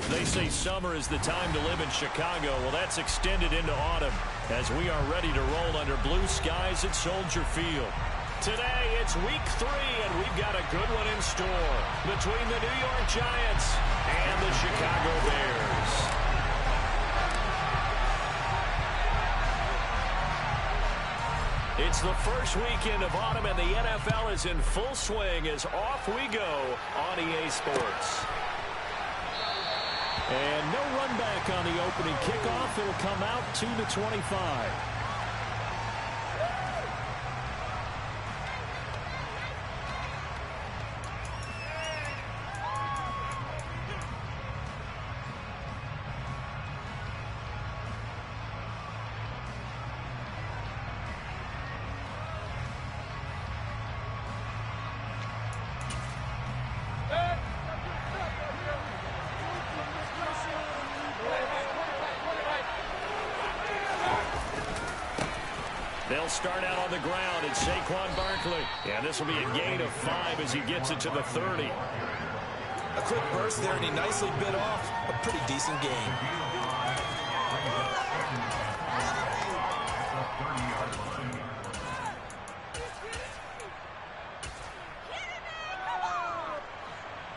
They say summer is the time to live in Chicago. Well, that's extended into autumn as we are ready to roll under blue skies at Soldier Field. Today, it's week 3, and we've got a good one in store between the New York Giants and the Chicago Bears. It's the first weekend of autumn, and the NFL is in full swing as off we go on EA Sports. And no run back on the opening kickoff. It'll come out to the 25. They'll start out on the ground. It's Saquon Barkley. And this will be a gain of 5 as he gets it to the 30. A quick burst there, and he nicely bit off a pretty decent gain.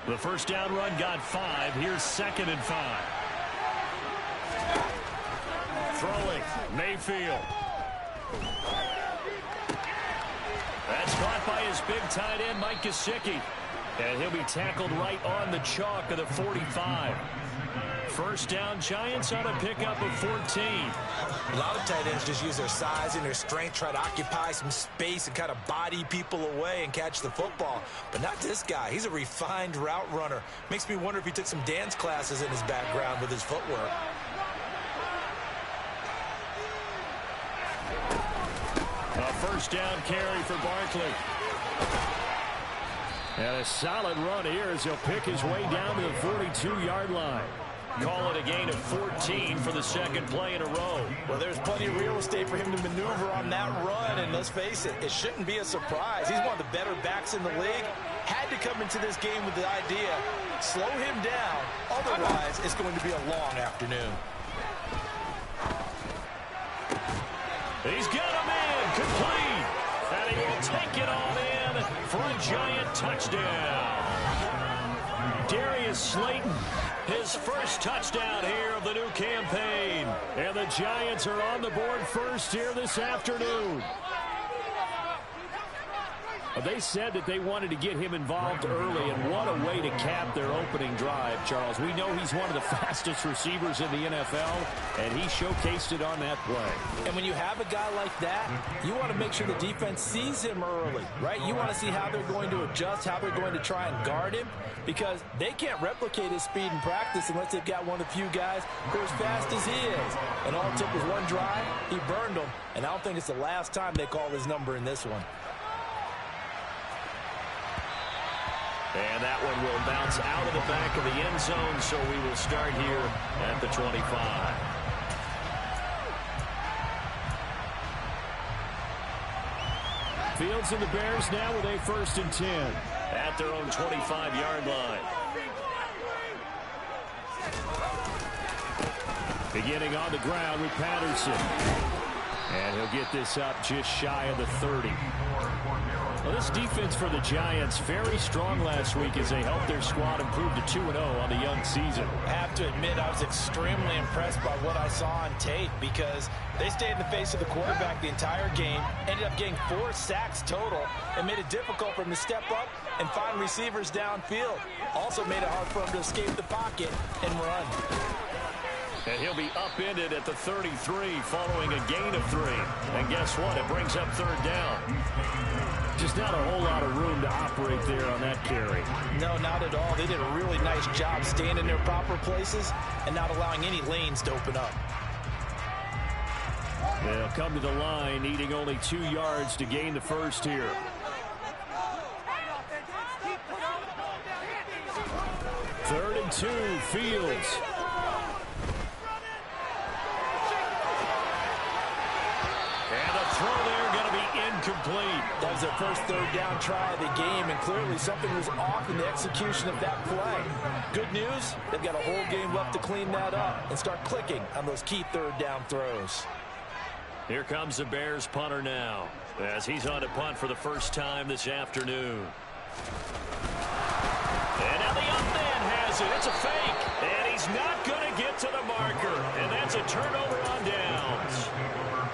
The first down run got 5. Here's 2nd and 5. Throwing, Mayfield. That's caught by his big tight end, Mike Gesicki. And he'll be tackled right on the chalk of the 45. First down, Giants on a pickup of 14. A lot of tight ends just use their size and their strength, try to occupy some space and kind of body people away and catch the football. But not this guy. He's a refined route runner. Makes me wonder if he took some dance classes in his background with his footwork. A first down carry for Barkley. And a solid run here as he'll pick his way down to the 42-yard line. Call it a gain of 14 for the second play in a row. Well, there's plenty of real estate for him to maneuver on that run, and let's face it, it shouldn't be a surprise. He's one of the better backs in the league. Had to come into this game with the idea, slow him down, otherwise it's going to be a long afternoon. He's got him in, complete, and he will take it all in for a Giant touchdown. Darius Slayton, his first touchdown here of the new campaign. And the Giants are on the board first here this afternoon. They said that they wanted to get him involved early, and what a way to cap their opening drive, Charles. We know he's one of the fastest receivers in the NFL, and he showcased it on that play. And when you have a guy like that, you want to make sure the defense sees him early, right? You want to see how they're going to adjust, how they're going to try and guard him, because they can't replicate his speed in practice unless they've got one of the few guys who are as fast as he is. And all it took was one drive, he burned them, and I don't think it's the last time they call his number in this one. And that one will bounce out of the back of the end zone, so we will start here at the 25. Fields and the Bears now with a 1st and 10 at their own 25-yard line. Beginning on the ground with Patterson. And he'll get this up just shy of the 30. Well, this defense for the Giants, very strong last week as they helped their squad improve to 2-0 on the young season. I have to admit, I was extremely impressed by what I saw on tape because they stayed in the face of the quarterback the entire game, ended up getting 4 sacks total, and made it difficult for him to step up and find receivers downfield. Also made it hard for him to escape the pocket and run. And he'll be upended at the 33 following a gain of 3. And guess what? It brings up 3rd down. Just not a whole lot of room to operate there on that carry. No, not at all. They did a really nice job staying in their proper places and not allowing any lanes to open up. They'll come to the line, needing only 2 yards to gain the first here. Third and 2, Fields. And the throw there going to be incomplete. complete. That was their first third down try of the game, and clearly something was off in the execution of that play. Good news, they've got a whole game left to clean that up and start clicking on those key third down throws. Here comes the Bears punter now, as he's on to punt for the first time this afternoon. And now the up man has it. It's a fake. And he's not going to get to the marker. And that's a turnover on downs.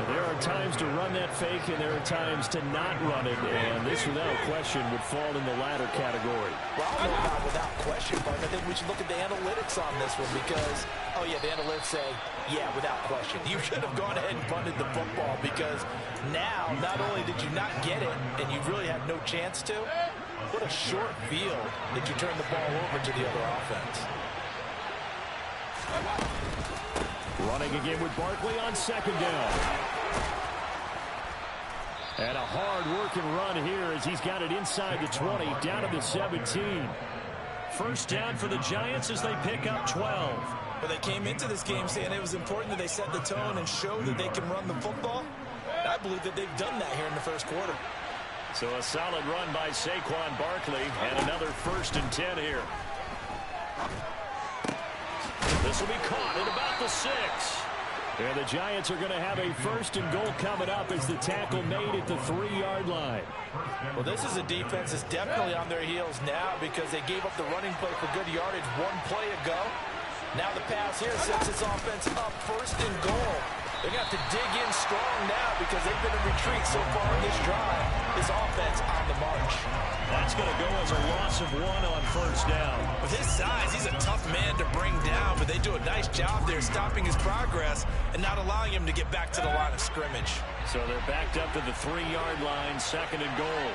There are times to run that fake, and there are times to not run it. And this, without question, would fall in the latter category. Well, I don't know about without question, but I think we should look at the analytics on this one because, oh, yeah, the analytics say, yeah, without question. You should have gone ahead and punted the football because now, not only did you not get it, and you really had no chance to, what a short field that you turned the ball over to the other offense. Running again with Barkley on second down. And a hard-working run here as he's got it inside the 20, down to the 17. First down for the Giants as they pick up 12. Well, they came into this game saying it was important that they set the tone and show that they can run the football. I believe that they've done that here in the first quarter. So a solid run by Saquon Barkley and another 1st and 10 here. This will be caught at about the 6. And the Giants are going to have a 1st and goal coming up as the tackle made at the 3-yard line. Well, this is a defense that's definitely on their heels now because they gave up the running play for good yardage one play ago. Now the pass here sets this offense up 1st and goal. They're going to have to dig in strong now because they've been in retreat so far in this drive. This offense on the march. That's going to go as a loss of 1 on 1st down. With his size, he's a tough man to bring down, but they do a nice job there stopping his progress and not allowing him to get back to the line of scrimmage. So they're backed up to the 3-yard line, 2nd and goal.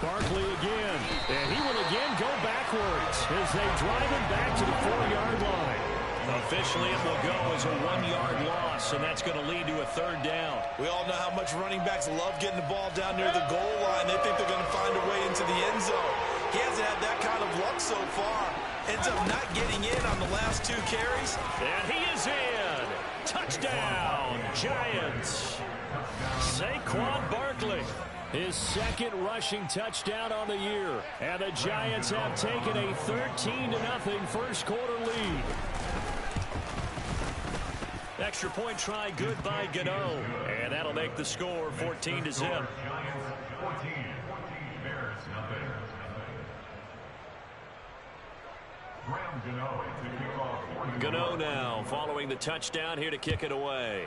Barkley again, and he will again go backwards as they drive him back to the 4-yard line. Officially, it will go as a 1-yard loss, and that's going to lead to a 3rd down. We all know how much running backs love getting the ball down near the goal line. They think they're going to find a way into the end zone. He hasn't had that kind of luck so far. Ends up not getting in on the last 2 carries. And he is in. Touchdown, Giants. Saquon Barkley. His 2nd rushing touchdown on the year. And the Giants have taken a 13-0 first quarter lead. Extra point try good by Gano. And that'll make the score 14-0. Gano now following the touchdown here to kick it away.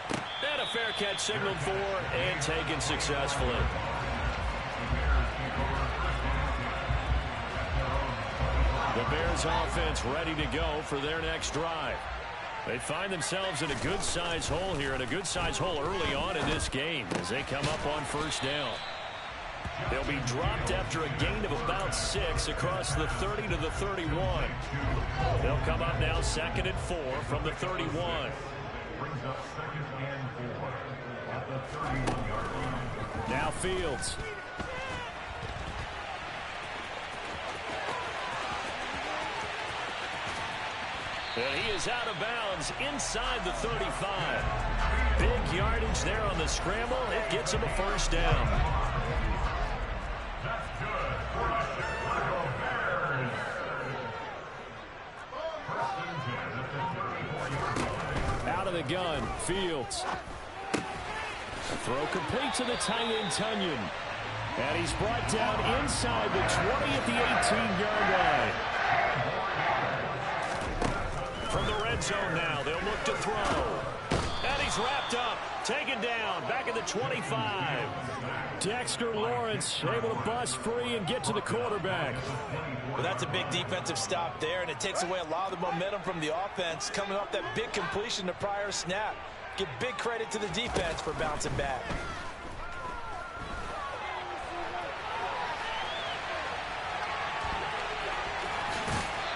And a fair catch signaled for and taken successfully. The Bears offense ready to go for their next drive. They find themselves in a good-sized hole here, and a good-sized hole early on in this game as they come up on 1st down. They'll be dropped after a gain of about 6 across the 30 to the 31. They'll come up now 2nd and 4 from the 31. Now Fields. And he is out of bounds inside the 35. Big yardage there on the scramble. It gets him a 1st down. Out of the gun, Fields. Throw complete to the tight end, Tunyon. And he's brought down inside the 20 at the 18-yard line. From the red zone now, they'll look to throw. And he's wrapped up, taken down, back at the 25. Dexter Lawrence able to bust free and get to the quarterback. Well, that's a big defensive stop there, and it takes away a lot of the momentum from the offense coming off that big completion the prior snap. Give big credit to the defense for bouncing back.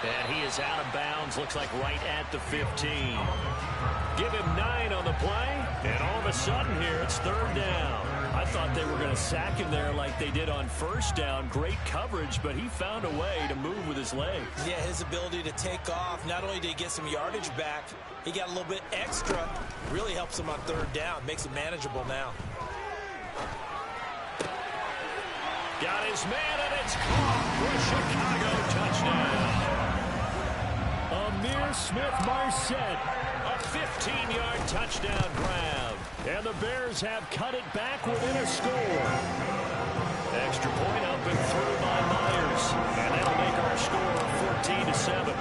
And he is out of bounds, looks like right at the 15. Give him 9 on the play, and all of a sudden here, it's 3rd down. I thought they were going to sack him there like they did on 1st down. Great coverage, but he found a way to move with his legs. Yeah, his ability to take off, not only did he get some yardage back, he got a little bit extra. Really helps him on 3rd down, makes it manageable now. Got his man, and it's caught for a Chicago touchdown. Amir Smith-Marset. A 15-yard touchdown grab. And the Bears have cut it back within a score. Extra point up and through by Myers. And that'll make our score 14-7.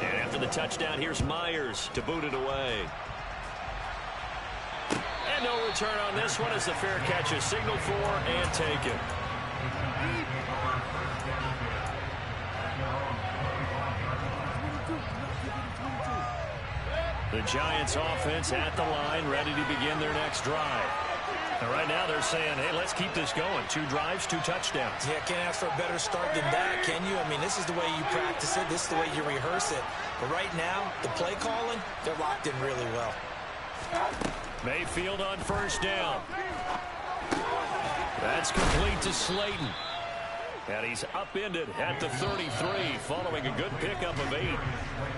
And after the touchdown, here's Myers to boot it away. And no return on this one as the fair catch is signaled for and taken. The Giants offense at the line, ready to begin their next drive. And right now they're saying, hey, let's keep this going. 2 drives, 2 touchdowns. Yeah, can't ask for a better start than that, can you? I mean, this is the way you practice it. This is the way you rehearse it. But right now, the play calling, they're locked in really well. Mayfield on 1st down. That's complete to Slayton. And he's upended at the 33 following a good pickup of 8.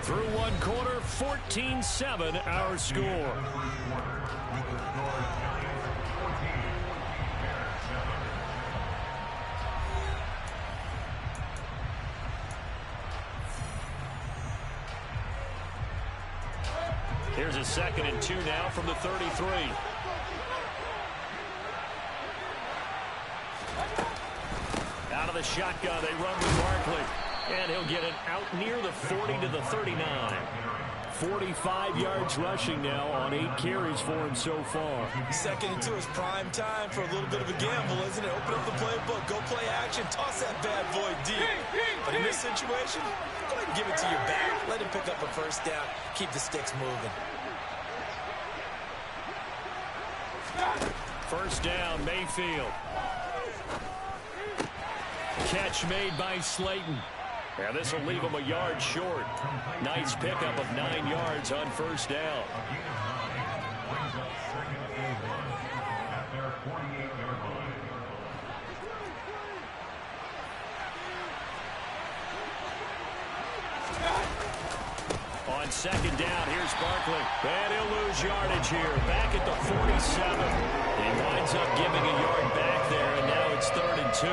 Through 1 quarter, 14-7 our score. Here's a 2nd and 2 now from the 33. Out of the shotgun, they run with Barkley. And he'll get it out near the 40 to the 39. 45 yards rushing now on 8 carries for him so far. 2nd and 2 is prime time for a little bit of a gamble, isn't it? Open up the playbook, go play action, toss that bad boy deep. But in this situation, go ahead and give it to your back. Let him pick up a 1st down. Keep the sticks moving. 1st down, Mayfield. Catch made by Slayton. And this will leave him a yard short. Nice pickup of 9 yards on 1st down. On 2nd down, here's Barkley. And he'll lose yardage here. Back at the 47. He winds up giving a yard back there, and now it's 3rd and 2.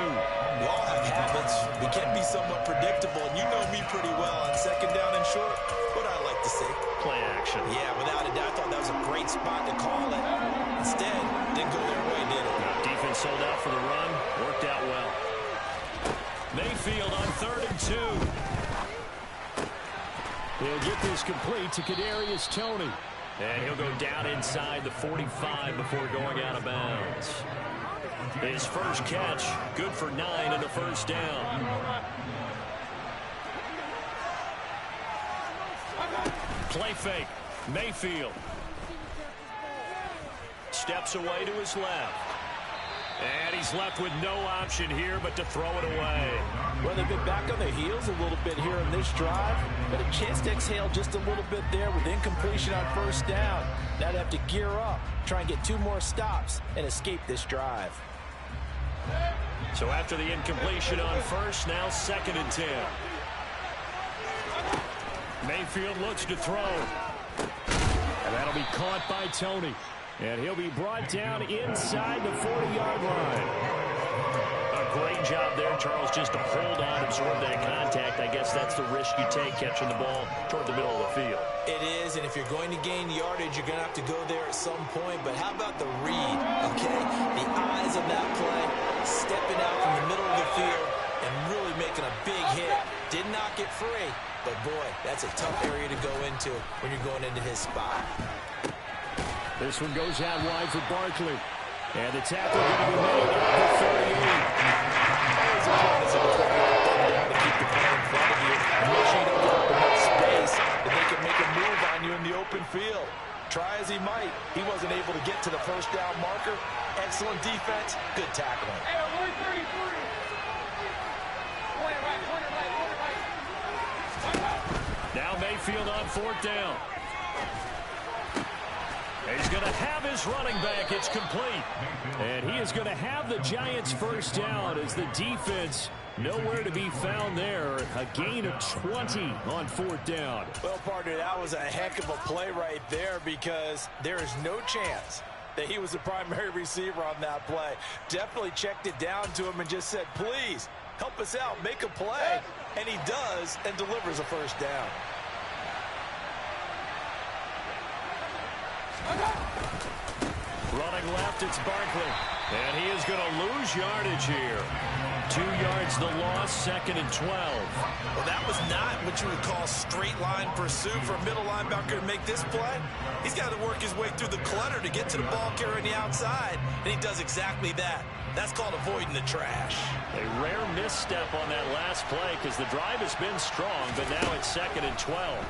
We all have habits. We can be somewhat predictable, and you know me pretty well on 2nd down and short. What I like to say? Play action. Yeah, without a doubt, I thought that was a great spot to call it. Instead, didn't go their way, did it? Defense sold out for the run. Worked out well. Mayfield on 3rd and 2. He'll get this complete to Kadarius Toney. And he'll go down inside the 45 before going out of bounds. His first catch, good for 9 and a 1st down. Play fake, Mayfield. Steps away to his left. And he's left with no option here but to throw it away. Well, they've been back on their heels a little bit here in this drive, but a chance to exhale just a little bit there with incompletion on 1st down. Now they have to gear up, try and get 2 more stops, and escape this drive. So after the incompletion on 1st, now 2nd and 10. Mayfield looks to throw. And that'll be caught by Toney. And he'll be brought down inside the 40-yard line. A great job there, Charles, just to hold on, absorb that contact. I guess that's the risk you take catching the ball toward the middle of the field. It is, and if you're going to gain yardage, you're going to have to go there at some point. But how about the read, okay? The eyes of that play, stepping out from the middle of the field and really making a big hit. Did not get free, but boy, that's a tough area to go into when you're going into his spot. This one goes out wide for Barkley. And the tackle going to be made at the 38. Always important as a defender to keep the ball in front of you and make sure you don't give up enough space that they can make a move on you in the open field. Try as he might, he wasn't able to get to the 1st down marker. Excellent defense, good tackling. Hey, 133. Point right. Now Mayfield on 4th down. He's going to have his running back. It's complete. And he is going to have the Giants first down as the defense nowhere to be found there. A gain of 20 on 4th down. Well, partner, that was a heck of a play right there because there is no chance that he was the primary receiver on that play. Definitely checked it down to him and just said, please, help us out, make a play. And he does and delivers a first down. Running left, it's Barkley. And he is going to lose yardage here. 2 yards the loss, 2nd and 12. Well, that was not what you would call straight line pursuit for a middle linebacker to make this play. He's got to work his way through the clutter to get to the ball carrier on the outside, and he does exactly that. That's called avoiding the trash. A rare misstep on that last play because the drive has been strong, but now it's 2nd and 12.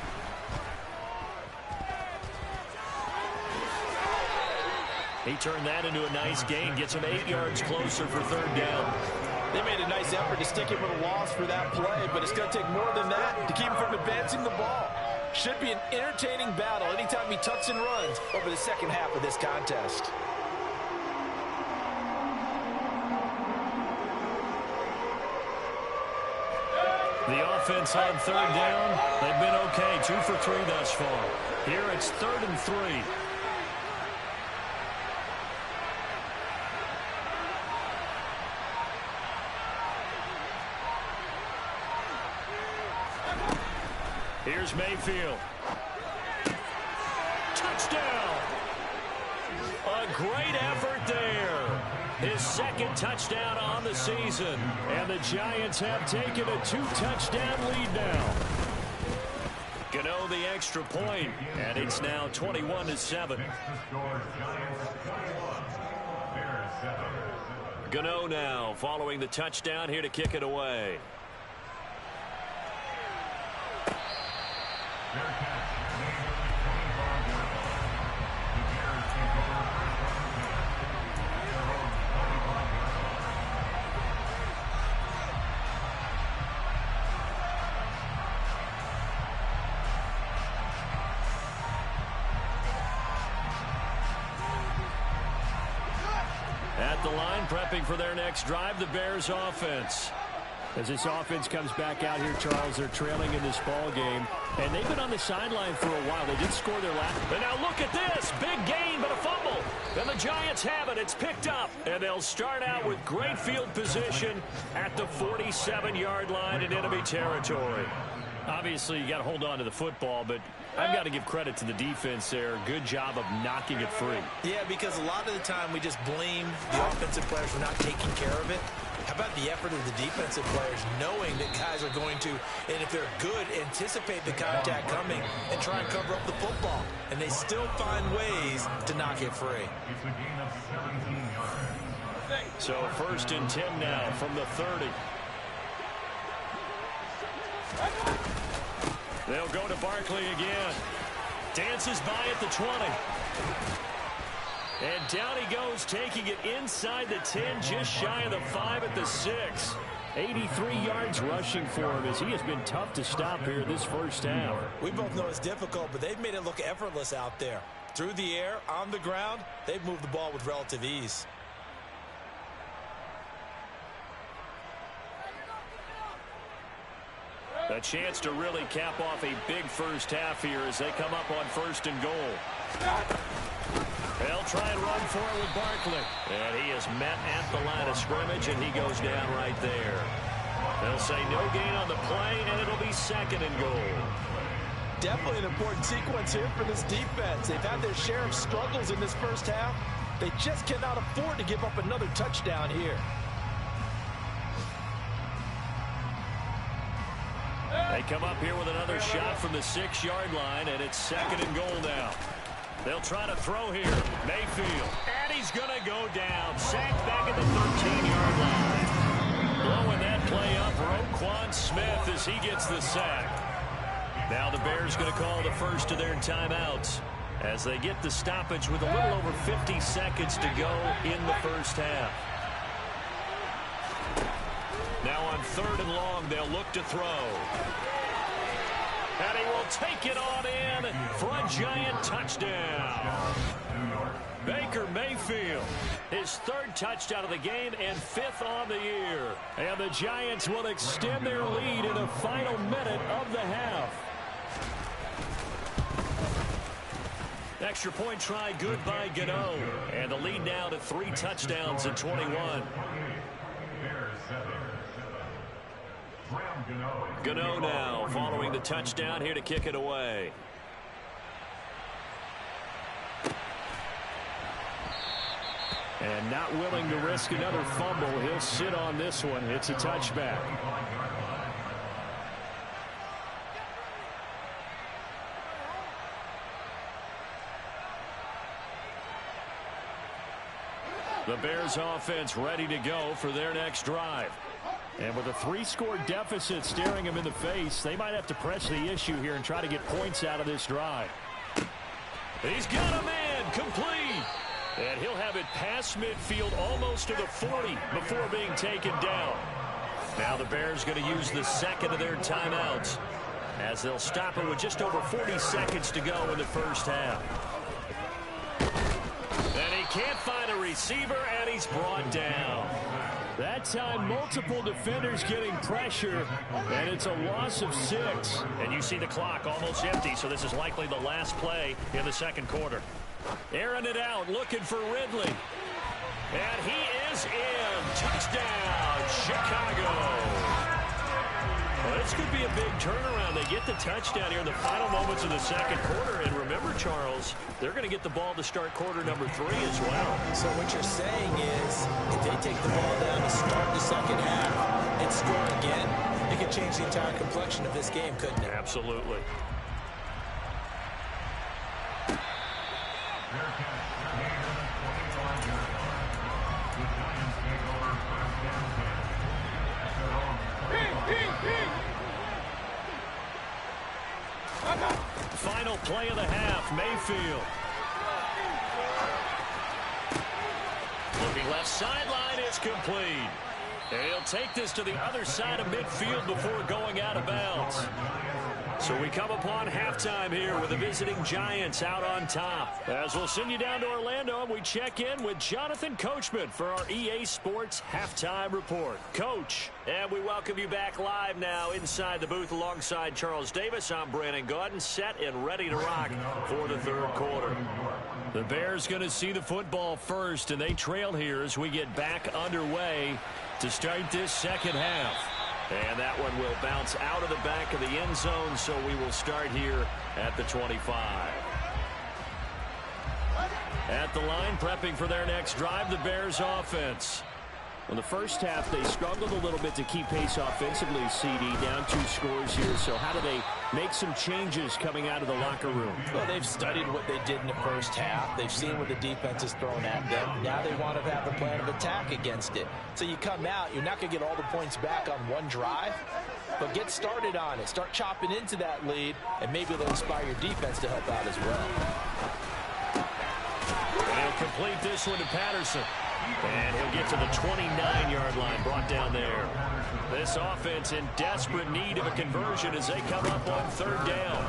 He turned that into a nice gain, gets him 8 yards closer for 3rd down. They made a nice effort to stick him with a loss for that play, but it's going to take more than that to keep him from advancing the ball. Should be an entertaining battle anytime he tucks and runs over the second half of this contest. The offense on 3rd down, they've been okay, 2 for 3 thus far. Here it's 3rd and 3. Here's Mayfield. Touchdown! A great effort there. His 2nd touchdown on the season. And the Giants have taken a 2-touchdown lead now. Gano the extra point, and it's now 21-7. Gano now following the touchdown here to kick it away. At the line, prepping for their next drive, the Bears offense. As this offense comes back out here, Charles, they're trailing in this ball game, and they've been on the sideline for a while. They did score their last. But now look at this. Big gain, but a fumble. And the Giants have it. It's picked up. And they'll start out with great field position at the 47-yard line in enemy territory. Obviously, you got to hold on to the football, but I've got to give credit to the defense there. Good job of knocking it free. Yeah, because a lot of the time we just blame the offensive players for not taking care of it. How about the effort of the defensive players knowing that guys are going to, and if they're good, anticipate the contact coming and try and cover up the football. And they still find ways to knock it free. So 1st and 10 now from the 30. They'll go to Barkley again. Dances by at the 20. And down he goes, taking it inside the 10, just shy of the 5 at the 6. 83 yards rushing for him as he has been tough to stop here this first half. We both know it's difficult, but they've made it look effortless out there. Through the air, on the ground, they've moved the ball with relative ease. A chance to really cap off a big first half here as they come up on 1st and goal. They'll try and run for it with Barkley. And he is met at the line of scrimmage, and he goes down right there. They'll say no gain on the play, and it'll be 2nd and goal. Definitely an important sequence here for this defense. They've had their share of struggles in this first half. They just cannot afford to give up another touchdown here. They come up here with another shot from the 6-yard line, and it's 2nd and goal now. They'll try to throw here. Mayfield. And he's going to go down. Sacked back at the 13-yard line. Blowing that play up, Roquan Smith as he gets the sack. Now the Bears going to call the first of their timeouts as they get the stoppage with a little over 50 seconds to go in the first half. Now on 3rd and long, they'll look to throw. And he will take it on in for a Giant touchdown. Baker Mayfield, his third touchdown of the game and fifth on the year. And the Giants will extend their lead in the final minute of the half. Extra point try good by Gano. And the lead now to 3 touchdowns in 21. Gano now following the touchdown here to kick it away. And not willing to risk another fumble. He'll sit on this one. It's a touchback. The Bears offense ready to go for their next drive. And with a 3-score deficit staring them in the face, they might have to press the issue here and try to get points out of this drive. He's got a man complete. And he'll have it past midfield almost to the 40 before being taken down. Now the Bears going to use the second of their timeouts as they'll stop it with just over 40 seconds to go in the first half. And he can't find a receiver, and he's brought down. That time, multiple defenders getting pressure, and it's a loss of 6. And you see the clock almost empty, so this is likely the last play in the second quarter. Airing it out, looking for Ridley. And he is in. Touchdown, Chicago. Well, this could be a big turnaround. They get the touchdown here in the final moments of the second quarter. And remember, Charles, they're going to get the ball to start quarter number 3 as well. So what you're saying is if they take the ball down to start the second half and score again, it could change the entire complexion of this game, couldn't it? Absolutely. Final play of the half, Mayfield. Looking left sideline, it's complete. And he'll take this to the other side of midfield before going out of bounds. So we come upon halftime here with the visiting Giants out on top. As we'll send you down to Orlando, and we check in with Jonathan Coachman for our EA Sports Halftime Report. Coach, and we welcome you back live now inside the booth alongside Charles Davis. I'm Brandon Gaudin, set and ready to rock for the third quarter. The Bears going to see the football first, and they trail here as we get back underway to start this second half. And that one will bounce out of the back of the end zone, so we will start here at the 25. At the line, prepping for their next drive, the Bears offense. In the first half, they struggled a little bit to keep pace offensively, CD, down 2 scores here. So how do they make some changes coming out of the locker room? Well, they've studied what they did in the first half. They've seen what the defense has thrown at them. Now they want to have a plan of attack against it. So you come out, you're not going to get all the points back on one drive, but get started on it. Start chopping into that lead, and maybe it'll inspire your defense to help out as well. And he'll complete this one to Patterson. And he'll get to the 29-yard line, brought down there. This offense in desperate need of a conversion as they come up on third down.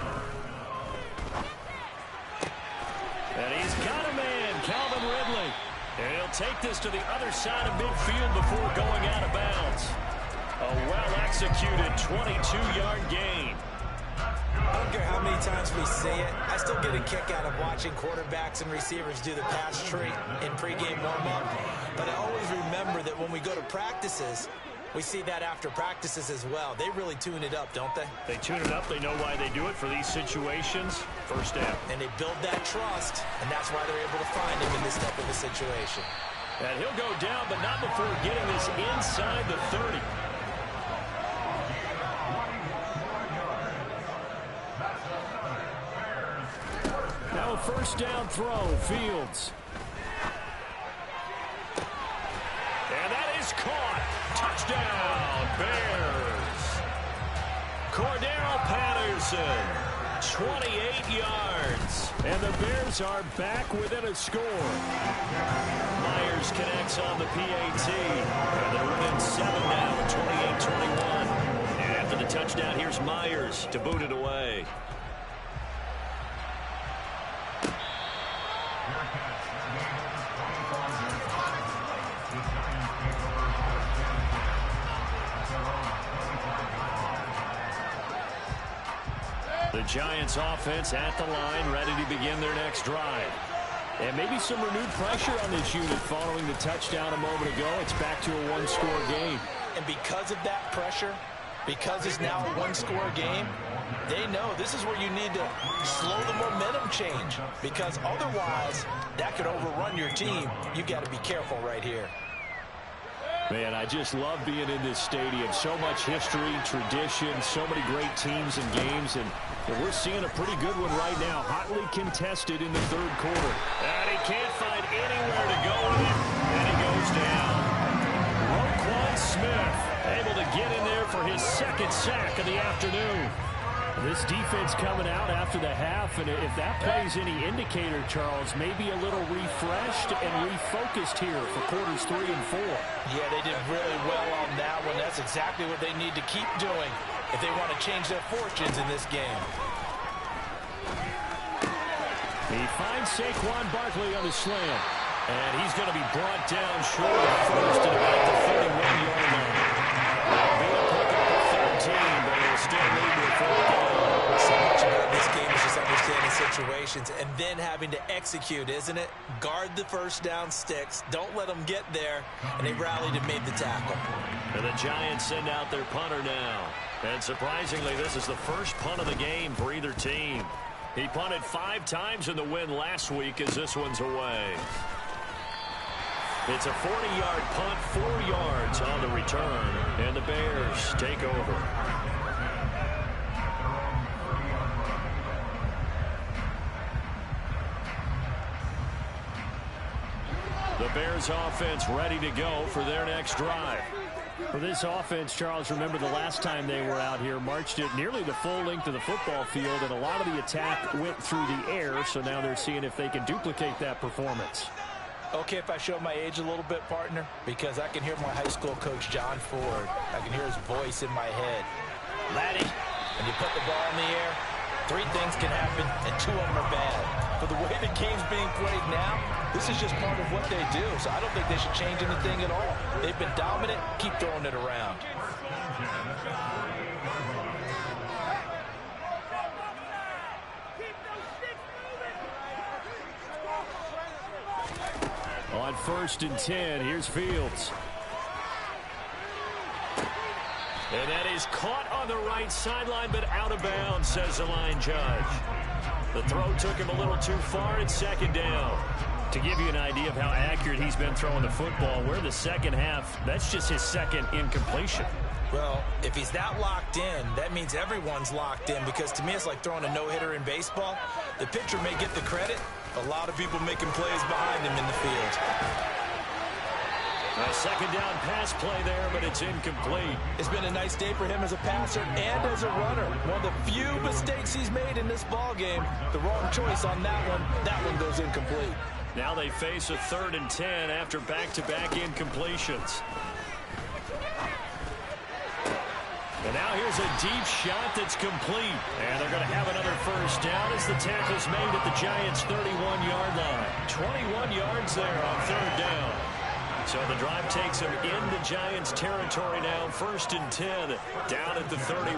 And he's got a man, Calvin Ridley. And he'll take this to the other side of midfield before going out of bounds. A well-executed 22-yard gain. I don't care how many times we see it. I still get a kick out of watching quarterbacks and receivers do the pass tree in pregame warm-up. But I always remember that when we go to practices, we see that after practices as well. They really tune it up, don't they? They tune it up. They know why they do it for these situations. First down. And they build that trust, and that's why they're able to find him in this type of a situation. And he'll go down, but not before getting this inside the 30. Now a first down throw, Fields. And that is caught. Touchdown, Bears. Cordero Patterson, 28 yards. And the Bears are back within a score. Myers connects on the PAT. And they're within 7 now, 28-21. And after the touchdown. Here's Myers to boot it away. The Giants offense at the line, ready to begin their next drive. And maybe some renewed pressure on this unit following the touchdown a moment ago. It's back to a one-score game. And because of that pressure, because it's now a one-score game, they know this is where you need to slow the momentum change, because otherwise that could overrun your team. You got to be careful right here. Man, I just love being in this stadium. So much history, tradition, so many great teams and games, and we're seeing a pretty good one right now. Hotly contested in the third quarter. And he can't find anywhere to go with it, and he goes down. Roquan Smith able to get in there for his second sack of the afternoon. This defense coming out after the half, and if that plays any indicator, Charles, maybe a little refreshed and refocused here for quarters 3 and 4. Yeah, they did really well on that one. That's exactly what they need to keep doing if they want to change their fortunes in this game. He finds Saquon Barkley on the slam, and he's going to be brought down short of first at about the 31-yard line. That'll be a pickup of 13, but he'll still lead to a fourth down. So much about this game is just understanding situations and then having to execute, isn't it? Guard the first down sticks. Don't let them get there. And they rallied and made the tackle. And the Giants send out their punter now. And surprisingly, this is the first punt of the game for either team. He punted 5 times in the win last week as this one's away. It's a 40-yard punt, 4 yards on the return. And the Bears take over. The Bears offense ready to go for their next drive. For this offense, Charles, remember the last time they were out here, marched it nearly the full length of the football field, and a lot of the attack went through the air, so now they're seeing if they can duplicate that performance. Okay, if I show my age a little bit, partner, because I can hear my high school coach, John Ford. I can hear his voice in my head. Laddie, when you put the ball in the air, 3 things can happen, and 2 of them are bad. For the way the game's being played now, this is just part of what they do, so I don't think they should change anything at all. They've been dominant. Keep throwing it around. On 1st and 10, here's Fields. And that is caught on the right sideline, but out of bounds, says the line judge. The throw took him a little too far. It's 2nd down. To give you an idea of how accurate he's been throwing the football, we're the second half. That's just his second incompletion. Well, if he's that locked in, that means everyone's locked in, because to me it's like throwing a no-hitter in baseball. The pitcher may get the credit. A lot of people making plays behind him in the field. A 2nd down pass play there, but it's incomplete. It's been a nice day for him as a passer and as a runner. One of the few mistakes he's made in this ball game. The wrong choice on that one. That one goes incomplete. Now they face a 3rd and 10 after back-to-back incompletions. And now here's a deep shot that's complete. And they're going to have another first down as the tackle's made at the Giants' 31-yard line. 21 yards there on 3rd down. So the drive takes them into Giants territory now. 1st and 10 down at the 31.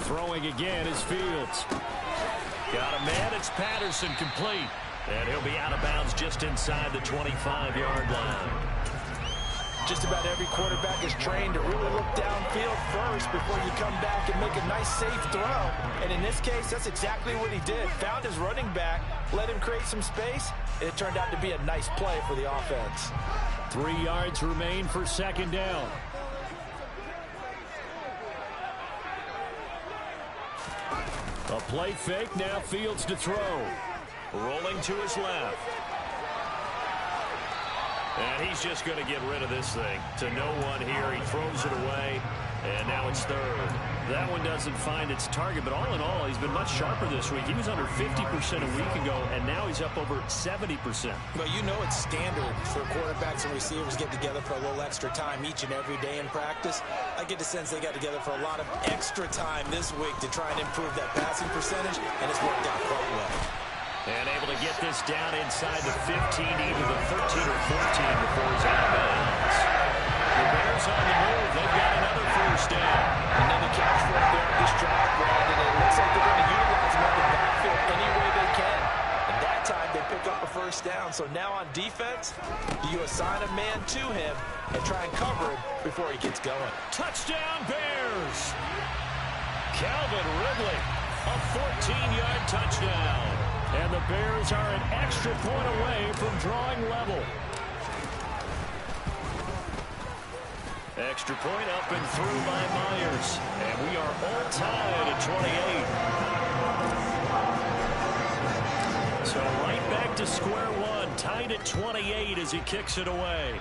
Throwing again is Fields. Got a man. It's Patterson, complete. And he'll be out of bounds just inside the 25-yard line. Just about every quarterback is trained to really look downfield first before you come back and make a nice, safe throw. And in this case, that's exactly what he did. Found his running back, let him create some space, and it turned out to be a nice play for the offense. 3 yards remain for 2nd down. A play fake, now Fields to throw. Rolling to his left. And he's just going to get rid of this thing. To no one here. He throws it away. And now it's 3rd. That one doesn't find its target, but all in all, he's been much sharper this week. He was under 50% a week ago, and now he's up over 70%. Well, you know it's standard for quarterbacks and receivers get together for a little extra time each and every day in practice. I get the sense they got together for a lot of extra time this week to try and improve that passing percentage, and it's worked out quite well. And able to get this down inside the 15, either the 13 or 14 before he's out of bounds. The Bears on the move. They've got another first down. Another catch for him there on this drive, Brad, and it looks like they're going to utilize him on the backfield any way they can. And that time they pick up a first down. So now on defense, do you assign a man to him and try and cover him before he gets going? Touchdown, Bears! Calvin Ridley, a 14-yard touchdown. And the Bears are an extra point away from drawing level. Extra point up and through by Myers. And we are all tied at 28. So right back to square one. Tied at 28 as he kicks it away.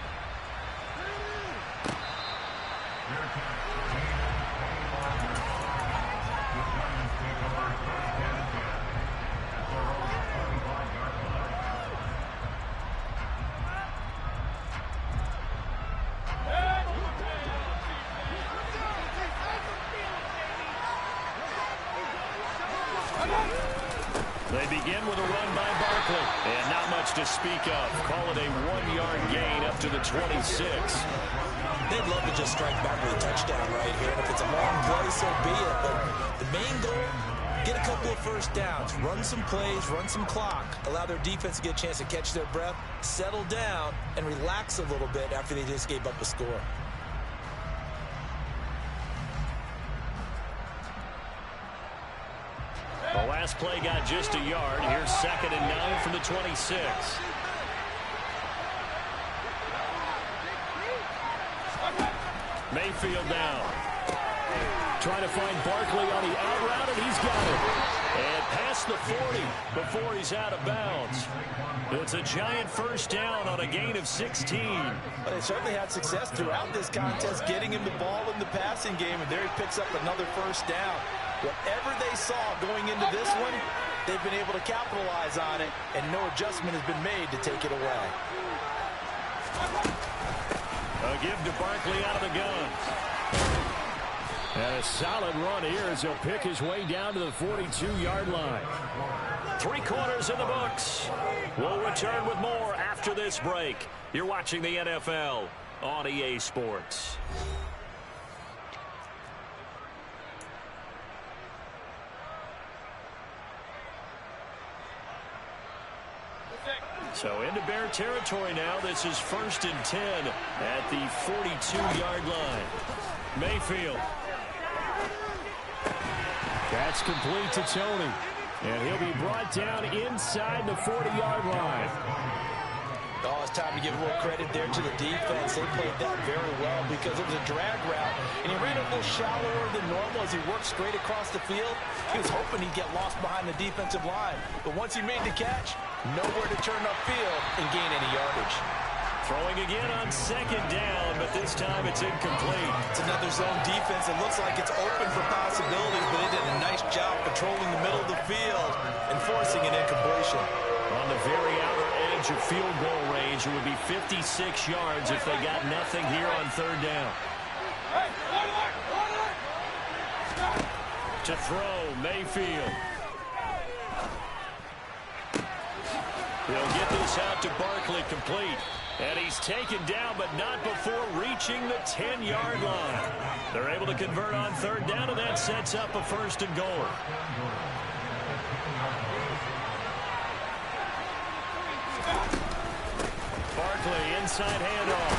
They begin with a run by Barkley. And not much to speak of. Call it a 1-yard gain up to the 26. They'd love to just strike back with a touchdown right here. And if it's a long play, so be it. But the main goal, get a couple of first downs. Run some plays, run some clock. Allow their defense to get a chance to catch their breath, settle down, and relax a little bit after they just gave up a score. The last play got just a yard. Here's 2nd and 9 from the 26. Mayfield down. Trying to find Barkley on the out route, and he's got it. And past the 40 before he's out of bounds. It's a giant first down on a gain of 16. But they certainly had success throughout this contest, getting him the ball in the passing game, and there he picks up another first down. Whatever they saw going into this one, they've been able to capitalize on it, and no adjustment has been made to take it away. A give to Barkley out of the gun. And a solid run here as he'll pick his way down to the 42-yard line. 3 quarters in the books. We'll return with more after this break. You're watching the NFL on EA Sports. So into Bear territory now. This is 1st and 10 at the 42-yard line. Mayfield. That's complete to Tony. And he'll be brought down inside the 40-yard line. Oh, it's time to give a little credit there to the defense. They played that very well because it was a drag route, and he ran a little shallower than normal as he worked straight across the field. He was hoping he'd get lost behind the defensive line. But once he made the catch, nowhere to turn upfield and gain any yardage. Throwing again on 2nd down, but this time it's incomplete. It's another zone defense. It looks like it's open for possibilities, but they did a nice job patrolling the middle of the field and forcing an incompletion. On the very outer edge of field goal range, it would be 56 yards if they got nothing here on 3rd down. To throw, Mayfield. He'll get this out to Barkley, complete. And he's taken down, but not before reaching the 10-yard line. They're able to convert on 3rd down, and that sets up a 1st and goal. Barkley, inside handoff.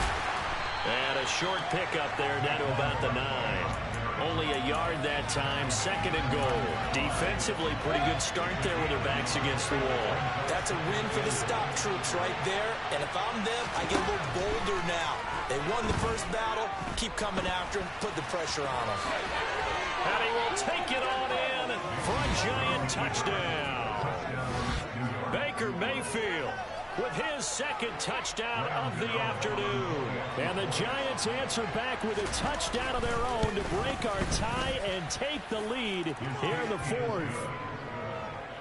And a short pickup there down to about the 9. Only a yard that time, 2nd and goal. Defensively, pretty good start there with their backs against the wall. That's a win for the stop troops right there. And if I'm them, I get a little bolder now. They won the first battle. Keep coming after him. Put the pressure on him. And he will take it on in for a giant touchdown. Baker Mayfield with his second touchdown of the afternoon. And the Giants answer back with a touchdown of their own to break our tie and take the lead here in the fourth.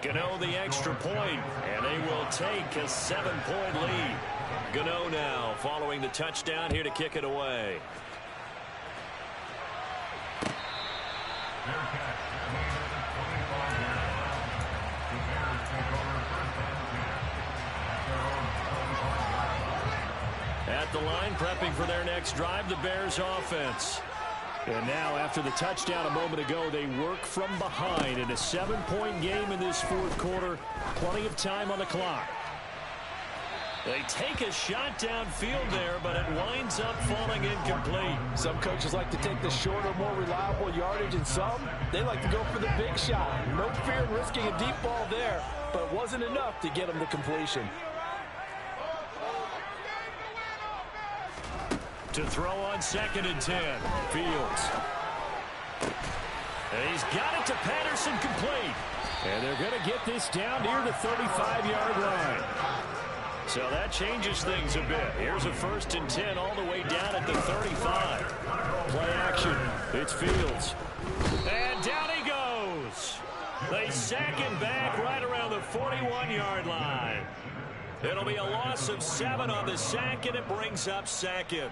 Gano the extra point, and they will take a 7-point lead. Gano now following the touchdown here to kick it away. At the line, prepping for their next drive, the Bears offense. And now, after the touchdown a moment ago, they work from behind in a 7-point game in this fourth quarter. Plenty of time on the clock. They take a shot downfield there, but it winds up falling incomplete. Some coaches like to take the shorter, more reliable yardage, and some, they like to go for the big shot. No fear in risking a deep ball there, but it wasn't enough to get them to completion. To throw on 2nd and 10. Fields. And he's got it to Patterson, complete. And they're going to get this down near the 35-yard line. So that changes things a bit. Here's a 1st and 10 all the way down at the 35. Play action. It's Fields. And down he goes. They sack him back right around the 41-yard line. It'll be a loss of 7 on the sack, and it brings up 2nd.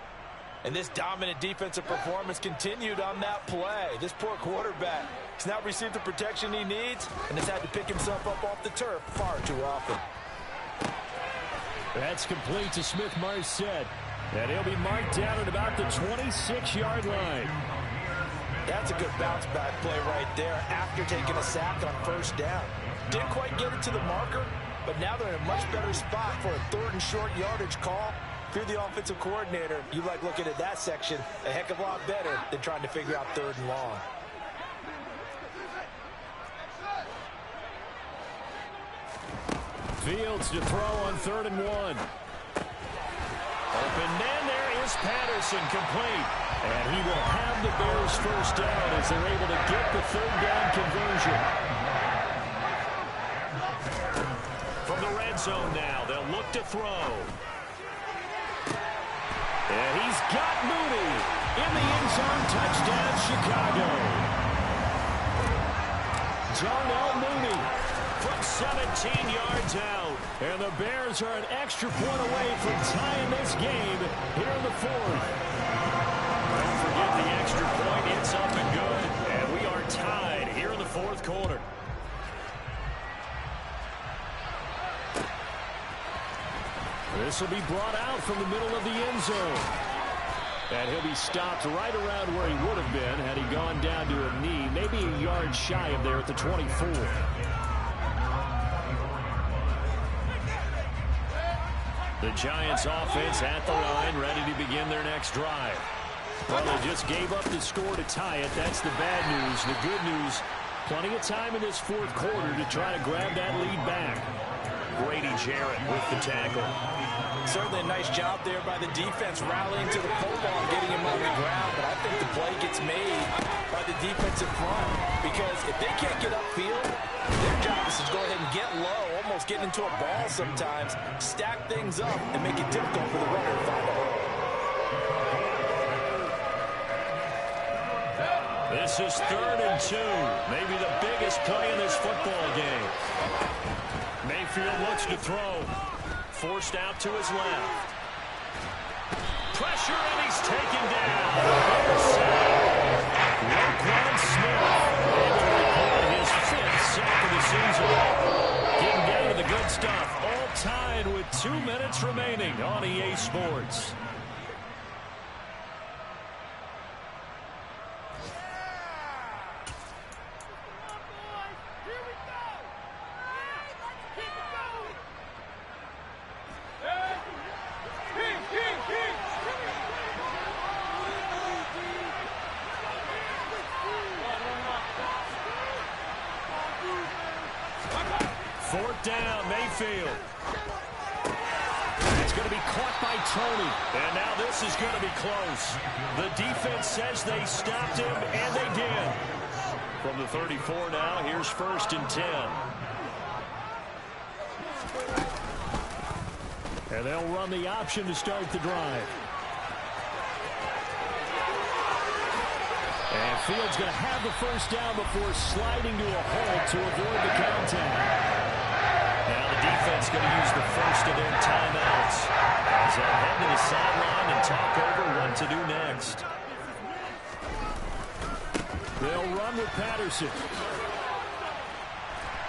And this dominant defensive performance continued on that play. This poor quarterback has not received the protection he needs and has had to pick himself up off the turf far too often. That's complete to Smith-Marset. And he'll be marked down at about the 26-yard line. That's a good bounce-back play right there after taking a sack on 1st down. Didn't quite get it to the marker, but now they're in a much better spot for a 3rd and short yardage call. If you're the offensive coordinator, you like looking at that section a heck of a lot better than trying to figure out 3rd and long. Fields to throw on 3rd and 1. Open man, there is Patterson, complete. And he will have the Bears 1st down as they're able to get the 3rd down conversion. From the red zone now, they'll look to throw. And he's got Mooney in the end zone. Touchdown, Chicago. Darnell Mooney from 17 yards out. And the Bears are an extra point away from tying this game here in the fourth. Don't forget the extra point. It's up and good. And we are tied here in the fourth quarter. This will be brought out from the middle of the end zone. And he'll be stopped right around where he would have been had he gone down to a knee, maybe a yard shy of there at the 24. The Giants offense at the line, ready to begin their next drive. Well, they just gave up the score to tie it. That's the bad news. The good news, plenty of time in this fourth quarter to try to grab that lead back. Grady Jarrett with the tackle. Certainly a nice job there by the defense rallying to the football and getting him on the ground. But I think the play gets made by the defensive front because if they can't get upfield, their job is to go ahead and get low, almost get into a ball sometimes, stack things up, and make it difficult for the runner to find a hole. This is 3rd and 2. Maybe the biggest play in this football game. Mayfield looks to throw. Forced out to his left. Pressure, and he's taken down. Roquan Smith able to record his 5th sack of the season. Getting down to the good stuff. All tied with 2 minutes remaining on EA Sports. Down, Mayfield. It's going to be caught by Tony. And now this is going to be close. The defense says they stopped him, and they did. From the 34 now, here's 1st and 10. And they'll run the option to start the drive. And Fields going to have the first down before sliding to a halt to avoid the countdown. Now the defense going to use the first of their timeouts as they head to the sideline and talk over what to do next. They'll run with Patterson.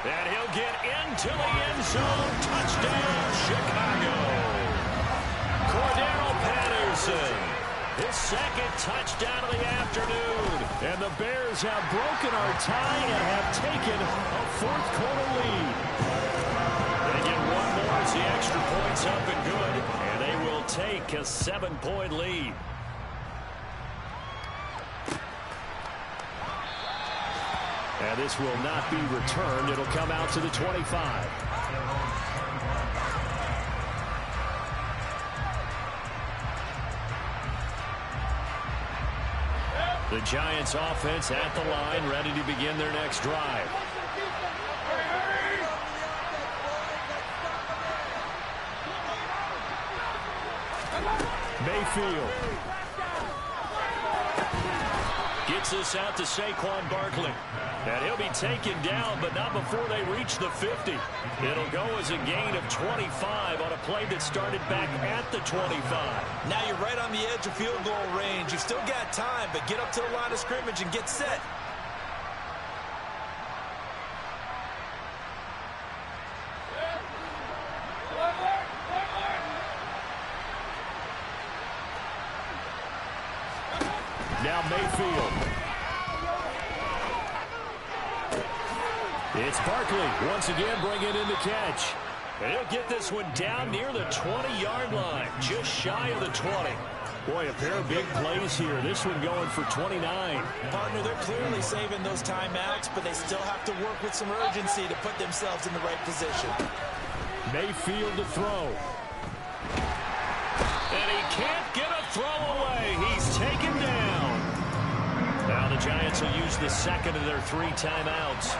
And he'll get into the end zone. Touchdown, Chicago. Cordero Patterson, his second touchdown of the afternoon. And the Bears have broken our tie and have taken a fourth-quarter lead. They get one more as the extra point's up and good. And they will take a 7-point lead. And this will not be returned. It'll come out to the 25. The Giants offense at the line, ready to begin their next drive. Mayfield gets this out to Saquon Barkley. And he'll be taken down, but not before they reach the 50. It'll go as a gain of 25 on a play that started back at the 25. Now you're right on the edge of field goal range. You've still got time, but get up to the line of scrimmage and get set. Now Mayfield. It's Barkley once again bringing in the catch. And he'll get this one down near the 20-yard line, just shy of the 20. Boy, a pair of big plays here. This one going for 29. Partner, they're clearly saving those timeouts, but they still have to work with some urgency to put themselves in the right position. Mayfield to throw. And he can't get a throw away. He's taken down. Now the Giants will use the second of their 3 timeouts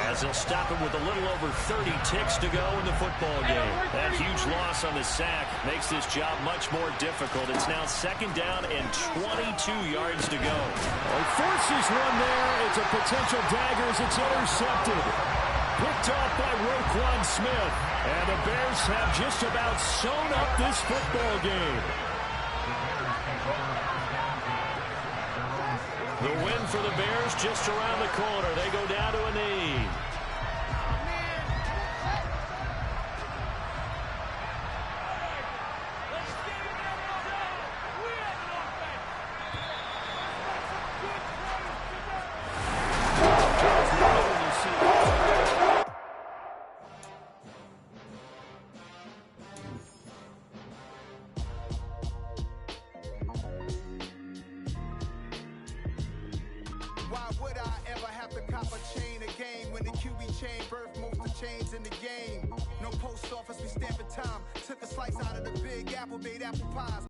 as they'll stop him with a little over 30 ticks to go in the football game. That huge loss on the sack makes this job much more difficult. It's now 2nd down and 22 yards to go. He forces one there. It's a potential dagger as it's intercepted. Picked off by Roquan Smith. And the Bears have just about sewn up this football game. The win for the Bears just around the corner. They go down to a knee. Why would I ever have to cop a chain again when the QB chain birthed most of the chains in the game? No post office, we stamping time. Took a slice out of the big apple, made apple pies.